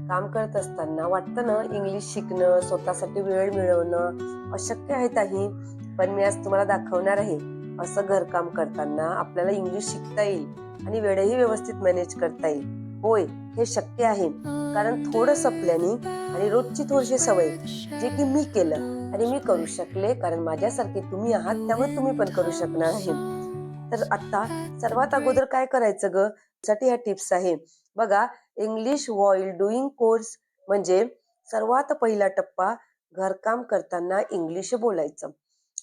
काम करत असताना वाटतं ना इंग्लिश शिकणं, स्वतःसाठी वेळ मिळवणं अशक्य आहे ताई. पण मी आज तुम्हाला दाखवणार आहे असं घरकाम करताना आपल्याला इंग्लिश शिकता येईल आणि वेळही व्यवस्थित मॅनेज करता येईल. होय, हे शक्य आहे. कारण थोडंसं प्लॅनिंग आणि रोजची थोडीशी सवय जे की मी केलं आणि मी करू शकले, कारण माझ्यासारखे तुम्ही आहात त्यामुळे तुम्ही पण करू शकणार आहे. तर आता सर्वात अगोदर काय करायचं ग, साठी ह्या टिप्स आहे बघा. इंग्लिश व्हाईल डुईंग कोर्स म्हणजे सर्वात पहिला टप्पा, घरकाम करताना इंग्लिश बोलायचं.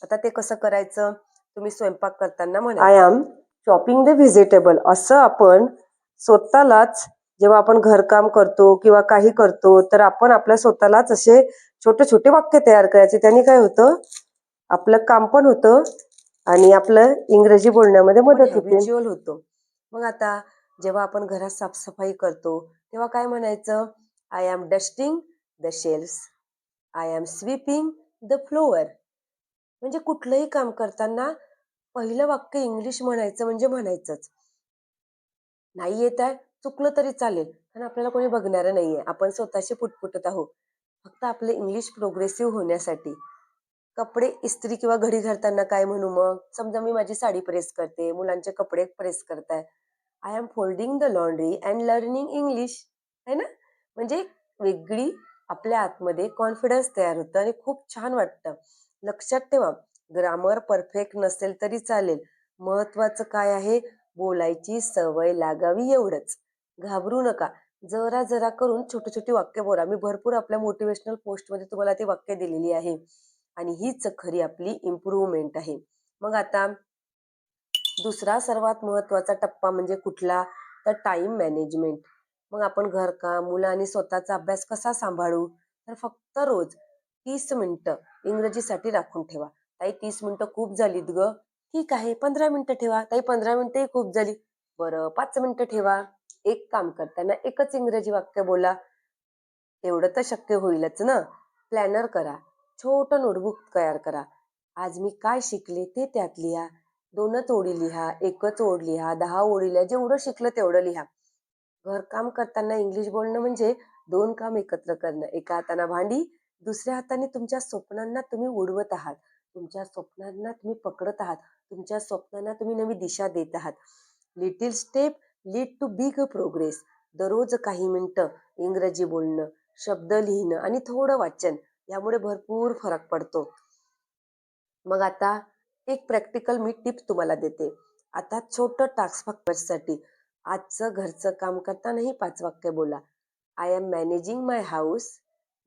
आता ते कसं करायचं, तुम्ही स्वयंपाक करताना म्हणा I am chopping the vegetable, असं आपण स्वतःलाच जेव्हा आपण घरकाम करतो किंवा काही करतो तर आपण आपल्या स्वतःलाच असे छोटे छोटे वाक्य तयार करायचे. त्याने काय होतं, आपलं काम पण होतं आणि आपलं इंग्रजी बोलण्यामध्ये मदत होते होतो. मग आता जेव्हा आपण घरात साफसफाई करतो तेव्हा काय म्हणायचं, I am dusting the shelves, I am sweeping the floor. म्हणजे कुठलंही काम करताना पहिलं वाक्य इंग्लिश म्हणायचं म्हणजे म्हणायचंच. नाही येत आहे, चुकलं तरी चालेल, कारण आपल्याला कोणी बघणारं नाहीये, आपण स्वतःशी पुटपुटत आहोत. फक्त आपलं इंग्लिश प्रोग्रेसिव्ह होण्यासाठी. कपडे इस्त्री किंवा घडी घालताना काय म्हणू, मग समजा मी माझी साडी प्रेस करते, मुलांचे कपडे प्रेस करताय, I am folding the laundry and learning English, है ना. म्हणजे वेगळी आपल्या आतमध्ये कॉन्फिडन्स तयार होतं आणि खूप छान वाटतं. लक्षात ठेवा, ग्रामर परफेक्ट नसेल तरी चालेल, महत्वाचं काय आहे, बोलायची सवय लागावी एवढंच. घाबरू नका, जरा जरा करून छोटी छोटी वाक्य बोला. मी भरपूर आपल्या मोटिवेशनल पोस्टमध्ये तुम्हाला ती वाक्य दिलेली आहे आणि हीच खरी आपली इम्प्रूव्हमेंट आहे. मग आता दुसरा सर्वात महत्वाचा टप्पा म्हणजे कुठला, तर टाइम मॅनेजमेंट. मग आपण घरकाम, मुलं आणि स्वतःचा अभ्यास कसा सांभाळू, तर फक्त रोज 30 मिनिटं इंग्रजीसाठी राखून ठेवा. ताई 30 मिनिटं खूप झालीत ग, ठीक आहे 15 मिनिटं ठेवा. ताई 15 मिनिटंही खूप झाली, बरं 5 मिनिटं ठेवा. एक काम करताना एकच इंग्रजी वाक्य बोला, तेवढं तर शक्य होईलच ना. प्लॅनर करा, छोटं नोटबुक तयार करा. आज मी काय शिकले ते त्यात लिहा. 2च ओळी लिहा, 1च ओळ लिहा, 10 ओळी लिहा, जेवढं शिकलं तेवढं लिहा. घरकाम करताना इंग्लिश बोलणं म्हणजे 2 काम एकत्र करणं. एका हाताने भांडी, दुसऱ्या हाताने तुमच्या स्वप्नांना तुम्ही उडवत आहात. तुमच्या स्वप्नांना तुम्ही पकडत आहात. तुमच्या स्वप्नांना तुम्ही नवी दिशा देत आहात. Little step lead to big progress. दररोज काही मिनिटं इंग्रजी बोलणं, शब्द लिहिणं आणि थोडं वाचन, यामुळे भरपूर फरक पडतो. मग आता एक प्रॅक्टिकल मी टिप तुम्हाला देते. आता छोटं टास्क फक्तसाठी, आजचं घरचं काम करतानाही 5 वाक्य बोला. I am managing my house,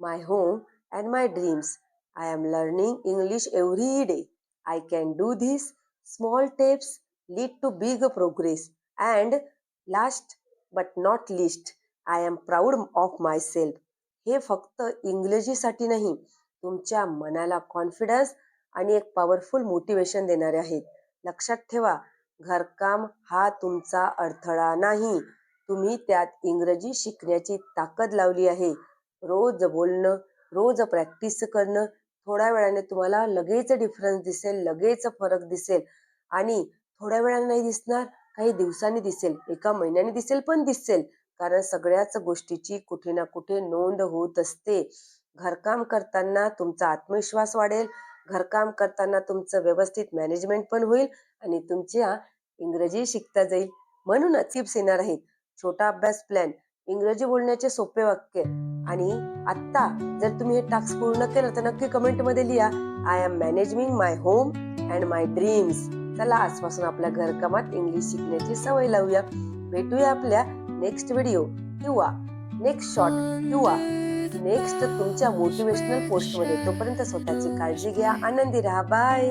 my home and my dreams. I am learning English every day. I can do this. Small tips lead to big progress. And last but not least, I am proud of my self. हे फक्त इंग्रजीसाठी नाही, तुमच्या मनाला confidence आणि एक powerful motivation देणारे आहेत. लक्षात ठेवा, घरकाम हा तुमचा अडथळा नाही, तुम्ही त्यात इंग्रजी शिकण्याची ताकद लावली आहे. रोज बोलणं, रोज प्रॅक्टिस करणं, थोड्या वेळाने तुम्हाला लगेच डिफरन्स दिसेल, लगेच फरक दिसेल. आणि थोड्या वेळाने नाही दिसणार, काही दिवसांनी दिसेल, एका महिन्याने दिसेल, पण दिसेल. कारण सगळ्याच गोष्टीची कुठे ना कुठे नोंद होत असते. घरकाम करताना तुमचा आत्मविश्वास वाढेल, घरकाम करताना तुमचं व्यवस्थित मॅनेजमेंट पण होईल आणि तुमच्या इंग्रजी शिकता जाईल. म्हणूनच टिप्स येणार आहेत. छोटा अभ्यास प्लॅन, इंग्रजी बोलण्याचे सोपे वाक्य. आणि आत्ता जर तुम्ही हे टास्क पूर्ण केलं तर नक्की कमेंटमध्ये लिहा, I am managing my home and my dreams. चला आजपासून आपल्या घरकामात इंग्लिश शिकण्याची सवय लावूया. भेटूया आपल्या नेक्स्ट व्हिडिओ किंवा नेक्स्ट शॉर्ट किंवा नेक्स्ट तुमच्या मोटिवेशनल पोस्टमध्ये. तोपर्यंत स्वतःची काळजी घ्या, आनंदी राहा, बाय.